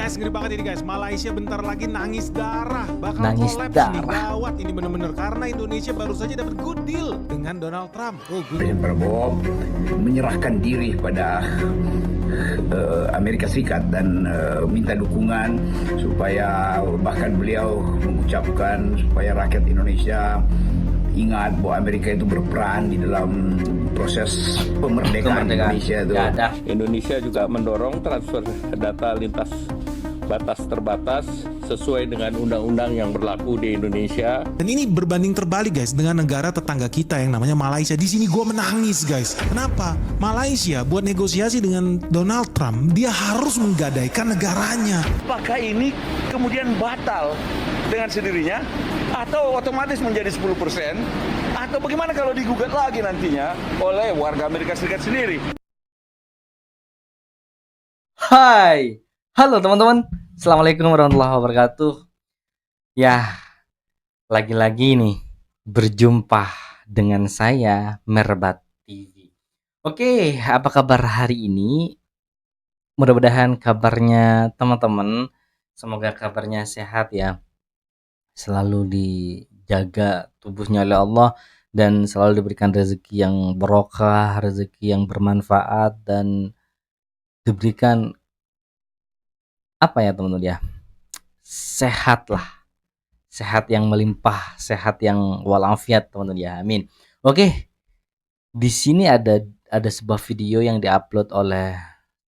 Guys, ngeri banget ini guys. Malaysia bentar lagi nangis darah. Bakal Nangis kolaps darah. nih. Gawat ini bener-bener. Karena Indonesia baru saja dapat good deal dengan Donald Trump. Oh, good. Presiden Prabowo menyerahkan diri pada Amerika Serikat dan minta dukungan supaya bahkan beliau mengucapkan supaya rakyat Indonesia ingat bahwa Amerika itu berperan di dalam proses kemerdekaan Indonesia itu. Indonesia juga mendorong transfer data lintas batas terbatas sesuai dengan undang-undang yang berlaku di Indonesia. Dan ini berbanding terbalik guys dengan negara tetangga kita yang namanya Malaysia. Di sini gue menangis guys. Kenapa? Malaysia buat negosiasi dengan Donald Trump, dia harus menggadaikan negaranya. Apakah ini kemudian batal dengan sendirinya atau otomatis menjadi 10%? Atau bagaimana kalau digugat lagi nantinya oleh warga Amerika Serikat sendiri? Hai, halo teman-teman. Assalamualaikum warahmatullahi wabarakatuh. Ya, lagi-lagi nih berjumpa dengan saya Merbat TV. Oke, apa kabar hari ini? Mudah-mudahan kabarnya teman-teman, semoga kabarnya sehat ya. Selalu dijaga tubuhnya oleh Allah dan selalu diberikan rezeki yang barokah, rezeki yang bermanfaat, dan diberikan apa ya teman-teman ya, sehat lah, sehat yang melimpah, sehat yang walafiat teman-teman ya, amin. Oke, di sini ada sebuah video yang diupload oleh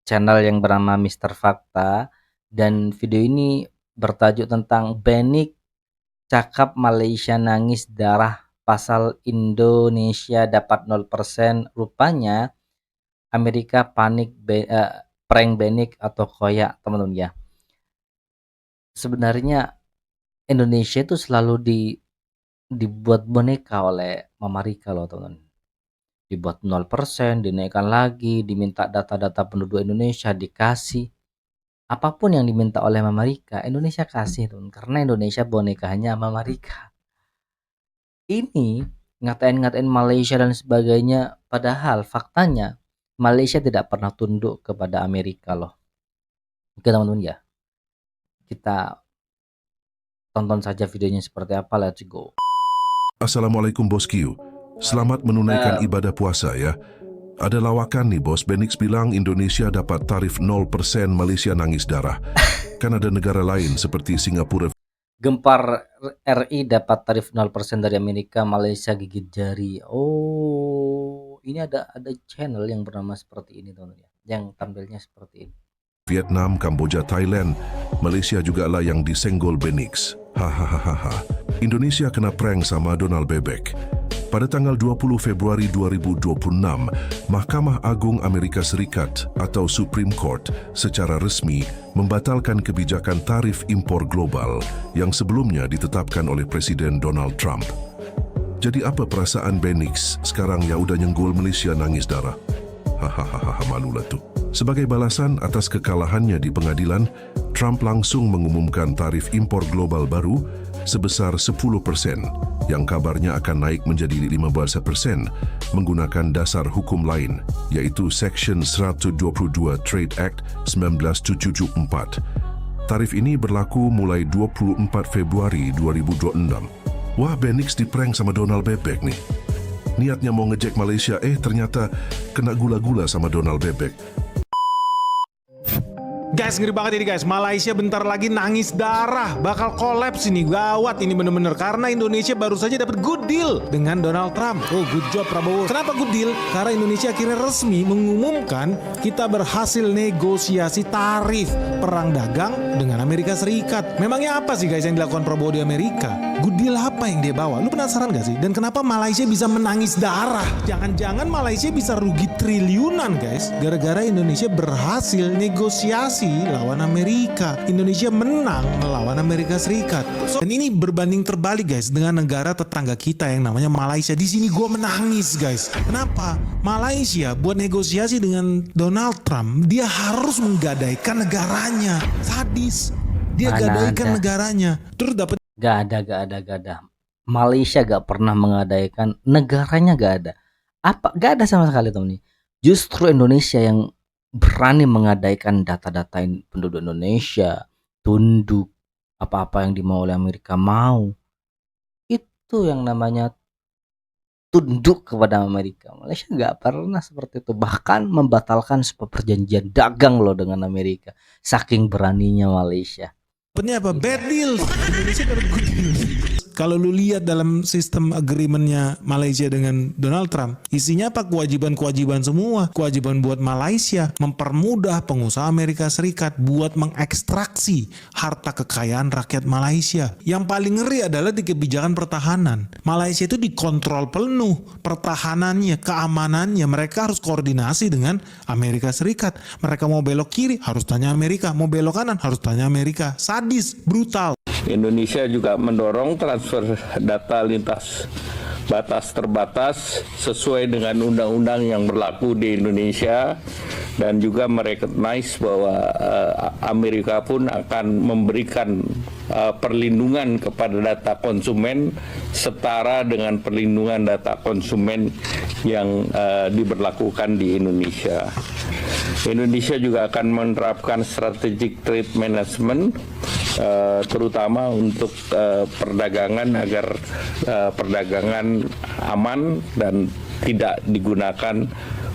channel yang bernama Mr. Fakta, dan video ini bertajuk tentang Benik cakap Malaysia nangis darah pasal Indonesia dapat 0%, rupanya Amerika panik prank Benik atau koyak teman-teman ya. Sebenarnya Indonesia itu selalu dibuat boneka oleh Mama Rika loh teman-teman. Dibuat 0%, dinaikkan lagi, diminta data-data penduduk Indonesia, dikasih. Apapun yang diminta oleh Mama Rika, Indonesia kasih teman, karena Indonesia bonekanya Mama Rika. Ini ngatain-ngatain Malaysia dan sebagainya, padahal faktanya Malaysia tidak pernah tunduk kepada Amerika loh. Oke teman-teman ya, kita tonton saja videonya seperti apa. Let's go. Assalamualaikum Bos Q. Selamat menunaikan ibadah puasa ya. Ada lawakan nih Bos, Benix bilang Indonesia dapat tarif 0%, Malaysia nangis darah. Kan ada negara lain seperti Singapura. Gempar RI dapat tarif 0% dari Amerika, Malaysia gigit jari. Oh, ini ada channel yang bernama seperti ini teman-teman ya, yang tampilnya seperti ini. Vietnam, Kamboja, Thailand, Malaysia juga lah yang disenggol Benix. Hahaha. Indonesia kena prank sama Donald Bebek. Pada tanggal 20 Februari 2026, Mahkamah Agung Amerika Serikat atau Supreme Court secara resmi membatalkan kebijakan tarif impor global yang sebelumnya ditetapkan oleh Presiden Donald Trump. Jadi apa perasaan Benix sekarang ya udah nyenggol Malaysia nangis darah? Hahaha, malulah tuh. Sebagai balasan atas kekalahannya di pengadilan, Trump langsung mengumumkan tarif impor global baru sebesar 10% yang kabarnya akan naik menjadi 15% menggunakan dasar hukum lain, yaitu Section 122 Trade Act 1974. Tarif ini berlaku mulai 24 Februari 2026. Wah, Benix diprank sama Donald Bebek nih. Niatnya mau ngejek Malaysia, ternyata kena gula-gula sama Donald Bebek. Guys, ngeri banget ini guys. Malaysia bentar lagi nangis darah. Bakal kolaps ini. Gawat ini bener-bener. Karena Indonesia baru saja dapat good deal dengan Donald Trump. Oh, good job Prabowo. Kenapa good deal? Karena Indonesia akhirnya resmi mengumumkan kita berhasil negosiasi tarif perang dagang dengan Amerika Serikat. Memangnya apa sih guys yang dilakukan Prabowo di Amerika? Good deal apa yang dia bawa? Lu penasaran gak sih? Dan kenapa Malaysia bisa menangis darah? Jangan-jangan Malaysia bisa rugi triliunan guys. Gara-gara Indonesia berhasil negosiasi lawan Amerika. Indonesia menang melawan Amerika Serikat. Dan ini berbanding terbalik guys dengan negara tetangga kita yang namanya Malaysia. Di sini gue menangis guys. Kenapa? Malaysia buat negosiasi dengan Donald Trump, dia harus menggadaikan negaranya. Sadis. Dia gadaikan negaranya. Terus dapat Gak ada. Malaysia gak pernah menggadaikan negaranya, gak ada. Gak ada sama sekali teman nih. Justru Indonesia yang berani menggadaikan data-data penduduk Indonesia, tunduk, apa-apa yang dimau oleh Amerika mau. Itu yang namanya tunduk kepada Amerika. Malaysia nggak pernah seperti itu, bahkan membatalkan sebuah perjanjian dagang loh dengan Amerika, saking beraninya Malaysia. Dapatnya apa? Bad deal. Indonesia dapat good deal. Kalau lu lihat dalam sistem agreementnya Malaysia dengan Donald Trump, isinya apa? Kewajiban-kewajiban semua. Kewajiban buat Malaysia mempermudah pengusaha Amerika Serikat buat mengekstraksi harta kekayaan rakyat Malaysia. Yang paling ngeri adalah di kebijakan pertahanan. Malaysia itu dikontrol penuh pertahanannya, keamanannya. Mereka harus koordinasi dengan Amerika Serikat. Mereka mau belok kiri harus tanya Amerika, mau belok kanan harus tanya Amerika. Sadis, brutal. Indonesia juga mendorong transfer data lintas batas terbatas sesuai dengan undang-undang yang berlaku di Indonesia, dan juga merecognize bahwa Amerika pun akan memberikan perlindungan kepada data konsumen setara dengan perlindungan data konsumen yang diberlakukan di Indonesia. Indonesia juga akan menerapkan strategic trade management, terutama untuk perdagangan agar perdagangan aman dan tidak digunakan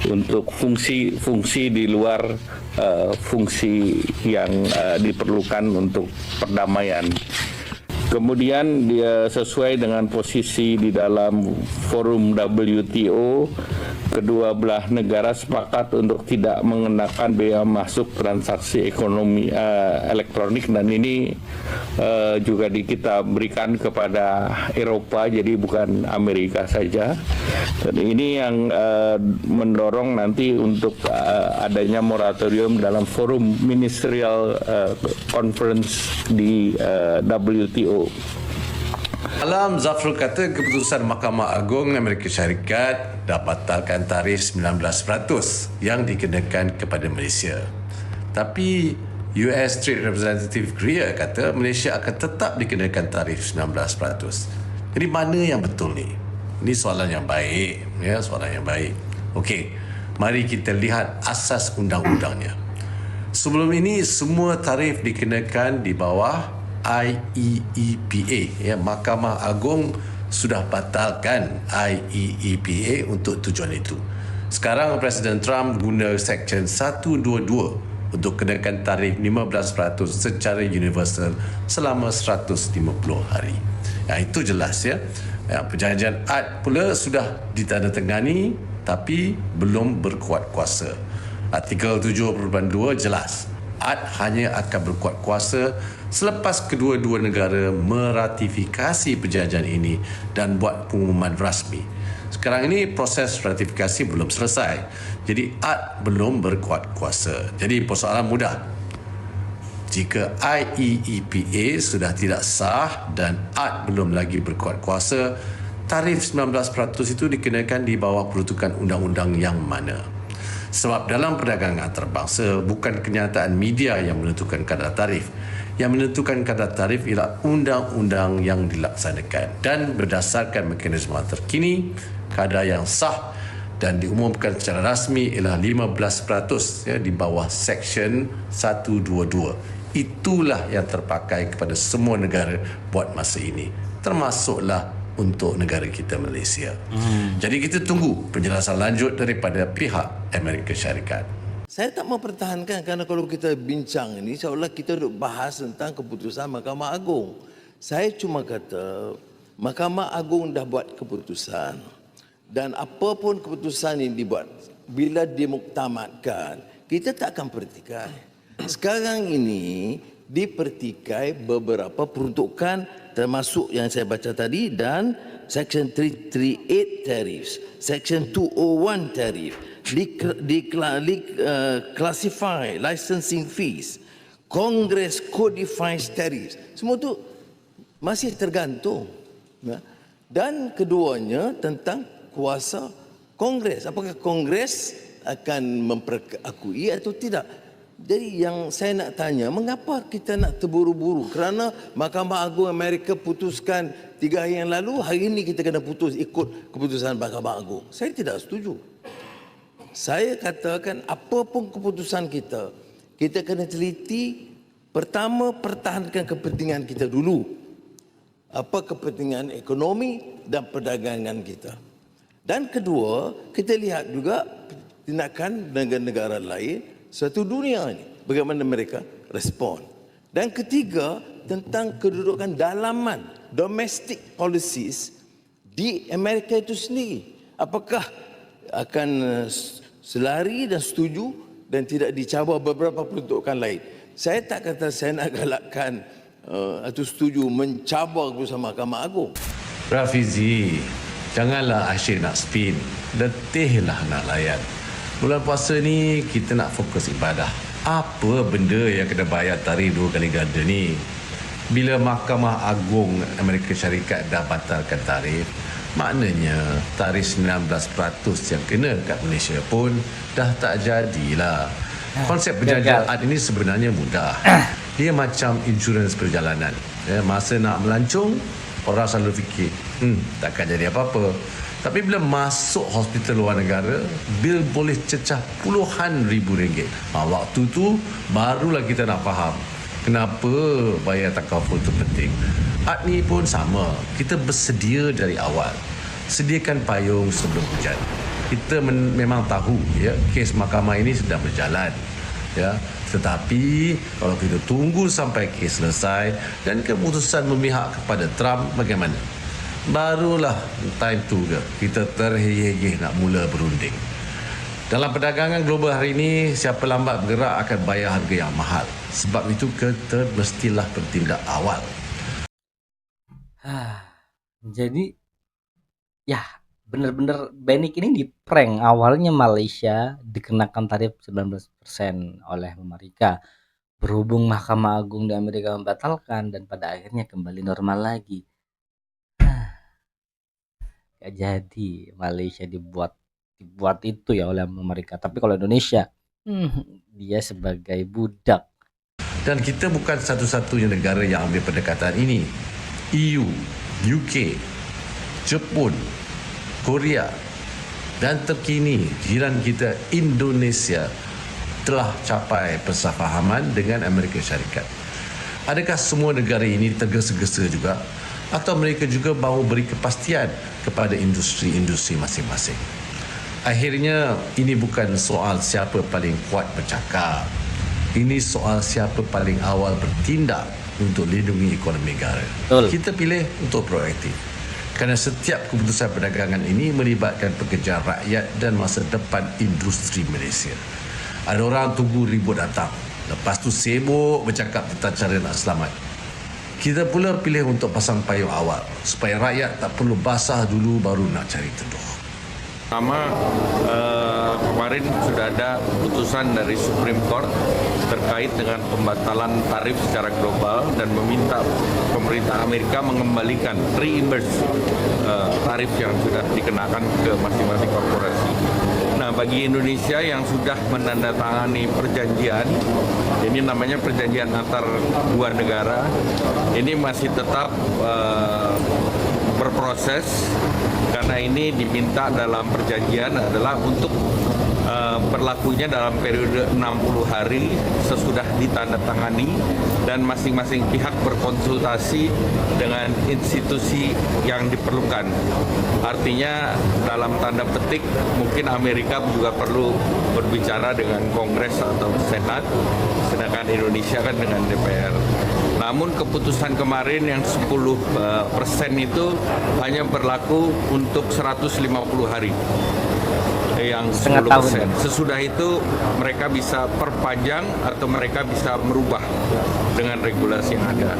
untuk fungsi-fungsi di luar fungsi yang diperlukan untuk perdamaian. Kemudian dia sesuai dengan posisi di dalam forum WTO, kedua belah negara sepakat untuk tidak mengenakan bea masuk transaksi ekonomi elektronik, dan ini juga kita berikan kepada Eropa, jadi bukan Amerika saja. Dan ini yang mendorong nanti untuk adanya moratorium dalam forum ministerial conference di WTO. Alam Zafrul kata keputusan Mahkamah Agung Amerika Syarikat dah batalkan tarif 19% yang dikenakan kepada Malaysia. Tapi US Trade Representative Greer kata Malaysia akan tetap dikenakan tarif 19%. Jadi mana yang betul ni? Ini soalan yang baik, ya, soalan yang baik. Okey, mari kita lihat asas undang-undangnya. Sebelum ini semua tarif dikenakan di bawah IEEPA, ya. Mahkamah Agung sudah batalkan IEEPA untuk tujuan itu. Sekarang Presiden Trump guna Section 122 untuk kenakan tarif 15% secara universal selama 150 hari. Itu jelas, ya. Perjanjian AD pula sudah ditandatangani tapi belum berkuat kuasa. Artikel 7.2 jelas, AD hanya akan berkuat kuasa selepas kedua-dua negara meratifikasi perjanjian ini dan buat pengumuman rasmi. Sekarang ini proses ratifikasi belum selesai, jadi AD belum berkuat kuasa. Jadi persoalan mudah. Jika IEEPA sudah tidak sah dan AD belum lagi berkuat kuasa, tarif 19% itu dikenakan di bawah peruntukan undang-undang yang mana? Sebab dalam perdagangan antarabangsa, bukan kenyataan media yang menentukan kadar tarif. Yang menentukan kadar tarif ialah undang-undang yang dilaksanakan dan berdasarkan mekanisme terkini, kadar yang sah dan diumumkan secara rasmi ialah 15%, ya, di bawah Section 122. Itulah yang terpakai kepada semua negara buat masa ini, termasuklah untuk negara kita Malaysia. Jadi kita tunggu penjelasan lanjut daripada pihak Amerika Syarikat. Saya tak mempertahankan kerana kalau kita bincang ini seolah kita duk bahas tentang keputusan Mahkamah Agung. Saya cuma kata Mahkamah Agung dah buat keputusan dan apa pun keputusan yang dibuat bila dimuktamadkan kita tak akan pertikai. Sekarang ini dipertikai beberapa peruntukan termasuk yang saya baca tadi dan Section 338 tariffs, Section 201 tariff, classify licensing fees, Congress codifies tariffs. Semua tu masih tergantung. Ya. Dan keduanya tentang kuasa Kongres. Apakah Kongres akan memperakui atau tidak? Jadi yang saya nak tanya, mengapa kita nak terburu-buru? Kerana Mahkamah Agung Amerika putuskan 3 hari yang lalu, hari ini kita kena putus ikut keputusan Mahkamah Agung. Saya tidak setuju. Saya katakan apa pun keputusan kita, kita kena teliti Pertama, pertahankan kepentingan kita dulu. Apa kepentingan ekonomi dan perdagangan kita. Dan kedua, kita lihat juga tindakan negara-negara lain satu dunia ini. Bagaimana mereka respon. Dan ketiga, tentang kedudukan dalaman, domestic policies di Amerika itu sendiri. Apakah akan selari dan setuju dan tidak dicabar beberapa peruntukan lain. Saya tak kata saya nak galakkan atau setuju mencabar bersama Mahkamah Agung. Rafizi, janganlah asyik nak spin. Letihlah nak layan. Bulan puasa ni kita nak fokus ibadah. Apa benda yang kena bayar tarikh 2 kali ganda ni? Bila Mahkamah Agung Amerika Syarikat dah batalkan tarikh, maknanya tarikh 19% yang kena kat Malaysia pun dah tak jadilah. Konsep perjanjian ad ini sebenarnya mudah. Dia macam insurans perjalanan. Masa nak melancong, orang selalu fikir, takkan jadi apa-apa. Tapi bila masuk hospital luar negara, bil boleh cecah puluhan ribu ringgit. Waktu tu barulah kita nak faham kenapa bayar takaful itu penting. Ad ni pun sama. Kita bersedia dari awal. Sediakan payung sebelum hujan. Kita memang tahu ya, kes mahkamah ini sedang berjalan. Ya, tetapi kalau kita tunggu sampai kes selesai dan keputusan memihak kepada Trump, bagaimana? Barulah time tu kita terheyeh-heyeh nak mula berunding. Dalam perdagangan global hari ini, siapa lambat bergerak akan bayar harga yang mahal. Sebab itu kita mestilah bertindak awal. Jadi ya bener-bener Benik ini diprank. Awalnya Malaysia dikenakan tarif 19% oleh Amerika. Berhubung Mahkamah Agung di Amerika membatalkan dan pada akhirnya kembali normal lagi. Gak jadi Malaysia dibuat itu ya oleh Amerika. Tapi kalau Indonesia, dia sebagai budak. Dan kita bukan satu-satunya negara yang ambil pendekatan ini. EU, UK, Jepun, Korea dan terkini jiran kita Indonesia telah capai persefahaman dengan Amerika Syarikat. Adakah semua negara ini tergesa-gesa juga? Atau mereka juga mahu beri kepastian kepada industri-industri masing-masing? Akhirnya ini bukan soal siapa paling kuat bercakap. Ini soal siapa paling awal bertindak untuk lindungi ekonomi negara. Betul. Kita pilih untuk proaktif. Kerana setiap keputusan perdagangan ini melibatkan pekerjaan rakyat dan masa depan industri Malaysia. Ada orang tunggu ribut datang. Lepas tu sibuk bercakap tentang cara nak selamat. Kita pula pilih untuk pasang payung awal supaya rakyat tak perlu basah dulu baru nak cari teduh. Pertama, kemarin sudah ada putusan dari Supreme Court terkait dengan pembatalan tarif secara global dan meminta pemerintah Amerika mengembalikan reimburse tarif yang sudah dikenakan ke masing-masing korporasi. Nah, bagi Indonesia yang sudah menandatangani perjanjian, ini namanya perjanjian antar dua negara, ini masih tetap berproses karena ini diminta dalam perjanjian adalah untuk berlakunya dalam periode 60 hari sesudah ditandatangani dan masing-masing pihak berkonsultasi dengan institusi yang diperlukan. Artinya dalam tanda petik mungkin Amerika juga perlu berbicara dengan Kongres atau Senat, sedangkan Indonesia kan dengan DPR. Namun keputusan kemarin yang 10% itu hanya berlaku untuk 150 hari. Yang 10%. Sesudah itu mereka bisa perpanjang atau mereka bisa merubah dengan regulasi yang ada.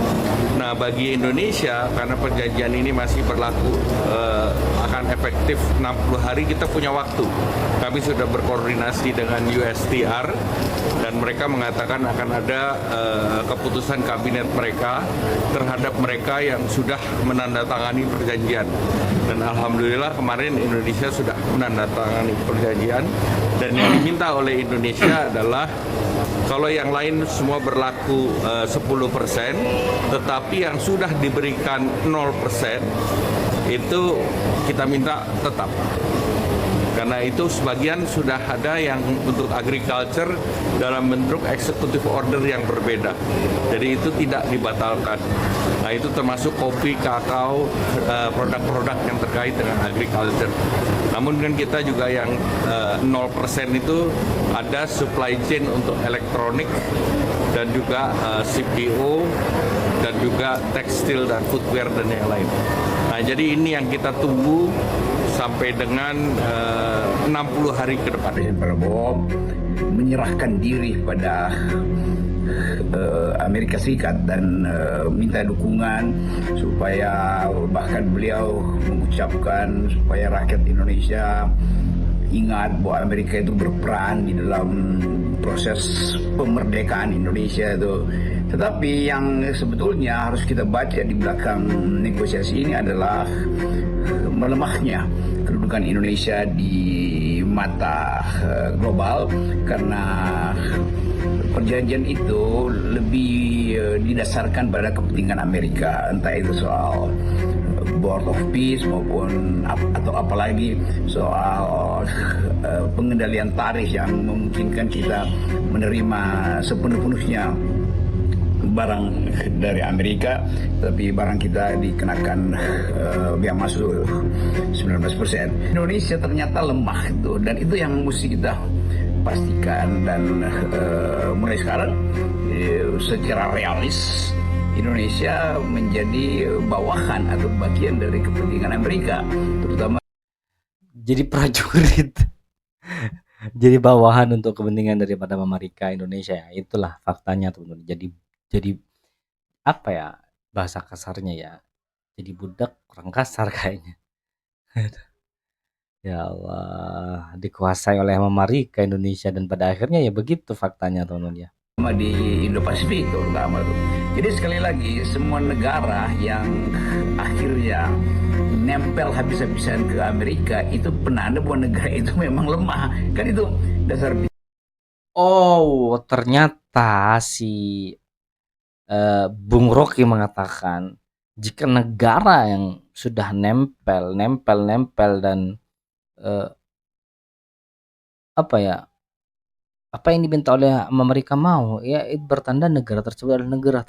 Nah, bagi Indonesia karena perjanjian ini masih berlaku akan efektif 60 hari, kita punya waktu. Kami sudah berkoordinasi dengan USTR dan mereka mengatakan akan ada keputusan kabinet mereka terhadap mereka yang sudah menandatangani perjanjian. Dan alhamdulillah kemarin Indonesia sudah menandatangani perjanjian dan yang diminta oleh Indonesia adalah kalau yang lain semua berlaku 10%, tetapi yang sudah diberikan 0% itu kita minta tetap. Karena itu sebagian sudah ada yang untuk agriculture dalam bentuk executive order yang berbeda. Jadi itu tidak dibatalkan. Nah itu termasuk kopi, kakao, produk-produk yang terkait dengan agriculture. Namun kan kita juga yang 0% itu ada supply chain untuk elektronik dan juga CPO dan juga tekstil dan footwear dan yang lain. Nah jadi ini yang kita tunggu sampai dengan 60 hari ke depan. Presiden Prabowo menyerahkan diri pada Amerika Serikat dan minta dukungan supaya bahkan beliau mengucapkan supaya rakyat Indonesia ingat bahwa Amerika itu berperan di dalam proses kemerdekaan Indonesia itu. Tetapi yang sebetulnya harus kita baca di belakang negosiasi ini adalah melemahnya kedudukan Indonesia di mata global karena perjanjian itu lebih didasarkan pada kepentingan Amerika, entah itu soal Board of Peace maupun atau apalagi soal pengendalian tarif yang memungkinkan kita menerima sepenuh-penuhnya barang dari Amerika, tapi barang kita dikenakan biaya masuk 19%. Indonesia ternyata lemah itu, dan itu yang mesti kita pastikan. Dan mulai sekarang secara realis Indonesia menjadi bawahan atau bagian dari kepentingan Amerika, terutama Jadi prajurit. Jadi bawahan untuk kepentingan daripada Amerika Indonesia ya. Itulah faktanya teman-teman. Jadi apa ya bahasa kasarnya ya? Jadi budak kurang kasar kayaknya. Ya Allah, dikuasai oleh Amerika Indonesia dan pada akhirnya ya begitu faktanya teman-teman ya. di Indo-Pasifik terutama tuh. Jadi sekali lagi semua negara yang akhirnya nempel habis-habisan ke Amerika itu penanda bahwa negara itu memang lemah. Kan itu dasar. Oh, ternyata si Bung Rocky mengatakan jika negara yang sudah nempel dan apa yang diminta oleh Amerika mau ya itu bertanda negara tersebut adalah negara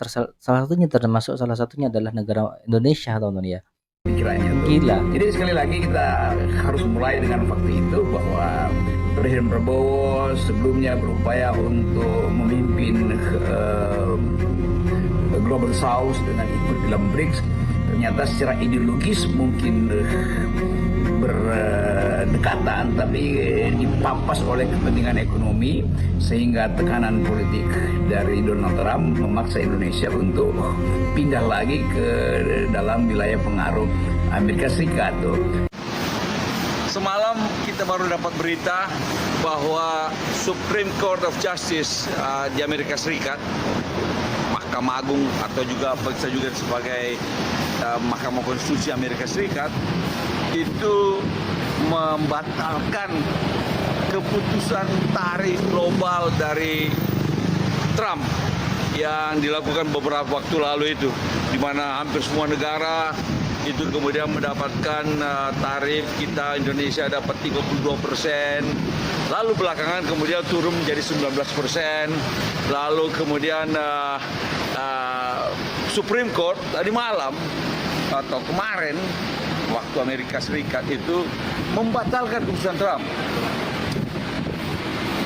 salah satunya adalah negara Indonesia teman-teman ya. Pikirannya tuh. Gila. Jadi sekali lagi kita harus mulai dengan fakta itu bahwa Presiden Prabowo sebelumnya berupaya untuk memimpin Global South dengan ikut dalam BRICS. Ternyata secara ideologis mungkin berdekatan, tapi dipapas oleh kepentingan ekonomi sehingga tekanan politik dari Donald Trump memaksa Indonesia untuk pindah lagi ke dalam wilayah pengaruh Amerika Serikat tuh. Semalam kita baru dapat berita bahwa Supreme Court of Justice di Amerika Serikat, Mahkamah Agung atau juga bisa juga sebagai Mahkamah Konstitusi Amerika Serikat, itu membatalkan keputusan tarif global dari Trump yang dilakukan beberapa waktu lalu itu, di mana hampir semua negara itu kemudian mendapatkan tarif. Kita Indonesia dapat 32%, lalu belakangan kemudian turun menjadi 19%, lalu kemudian Supreme Court tadi malam atau kemarin waktu Amerika Serikat itu membatalkan keputusan Trump.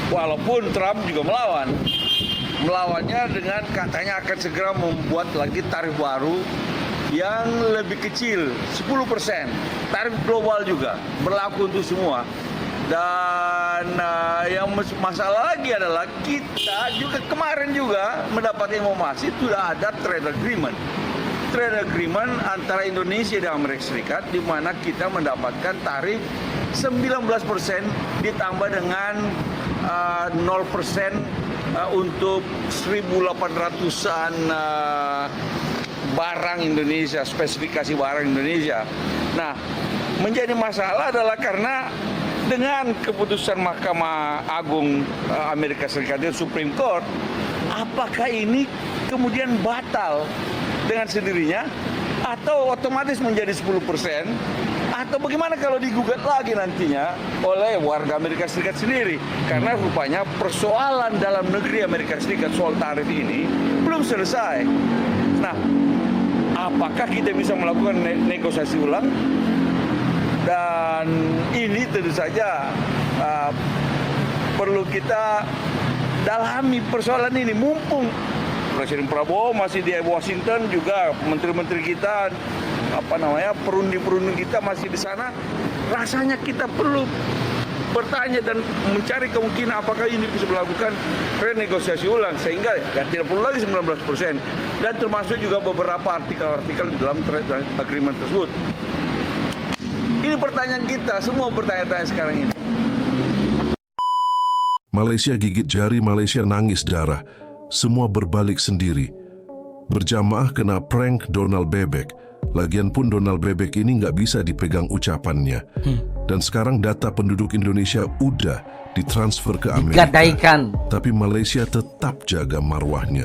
Walaupun Trump juga melawannya dengan katanya akan segera membuat lagi tarif baru yang lebih kecil, 10%. Tarif global juga berlaku untuk semua. Dan yang masalah lagi adalah kita juga kemarin juga mendapat informasi sudah ada trade agreement antara Indonesia dan Amerika Serikat, di mana kita mendapatkan tarif 19% ditambah dengan 0% untuk 1.800-an barang Indonesia, spesifikasi barang Indonesia. Nah, menjadi masalah adalah karena dengan keputusan Mahkamah Agung Amerika Serikat, Supreme Court, apakah ini kemudian batal dengan sendirinya atau otomatis menjadi 10% Atau bagaimana kalau digugat lagi nantinya oleh warga Amerika Serikat sendiri? Karena rupanya persoalan dalam negeri Amerika Serikat soal tarif ini belum selesai. Nah, apakah kita bisa melakukan negosiasi ulang? Dan ini tentu saja perlu kita dalami persoalan ini. Mumpung Presiden Prabowo masih di Washington, juga menteri-menteri kita, perunding-perunding kita masih di sana, rasanya kita perlu bertanya dan mencari kemungkinan apakah ini bisa melakukan renegosiasi ulang sehingga tidak perlu lagi 19%, dan termasuk juga beberapa artikel-artikel di dalam trade agreement tersebut. Ini pertanyaan kita, semua bertanya-tanya sekarang ini. Malaysia gigit jari, Malaysia nangis darah. Semua berbalik sendiri. Berjamaah kena prank Donald Bebek. Lagian pun Donald Bebek ini nggak bisa dipegang ucapannya. Dan sekarang data penduduk Indonesia udah ditransfer ke Amerika. Gadaikan. Tapi Malaysia tetap jaga marwahnya.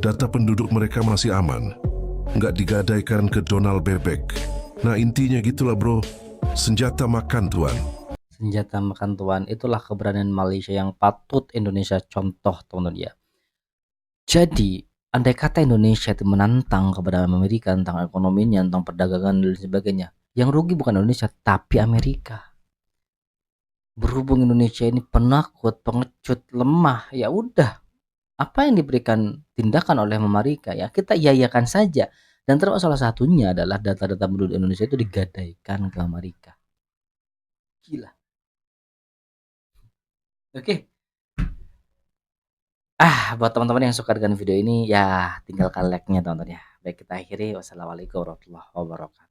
Data penduduk mereka masih aman. Nggak digadaikan ke Donald Bebek. Nah intinya gitulah bro. Senjata makan tuan. Senjata makan tuan, itulah keberanian Malaysia yang patut Indonesia contoh, teman-teman ya. Jadi, andai kata Indonesia itu menantang kepada Amerika tentang ekonominya, tentang perdagangan dan sebagainya, yang rugi bukan Indonesia tapi Amerika. Berhubung Indonesia ini penakut, pengecut, lemah, ya udah. Apa yang diberikan tindakan oleh Amerika ya kita iayakan saja. Dan termasuk salah satunya adalah data-data penduduk Indonesia itu digadaikan ke Amerika. Gila. Oke. Buat teman-teman yang suka dengan video ini ya tinggalkan like-nya teman-teman ya. Baik, kita akhiri. Wassalamualaikum warahmatullahi wabarakatuh.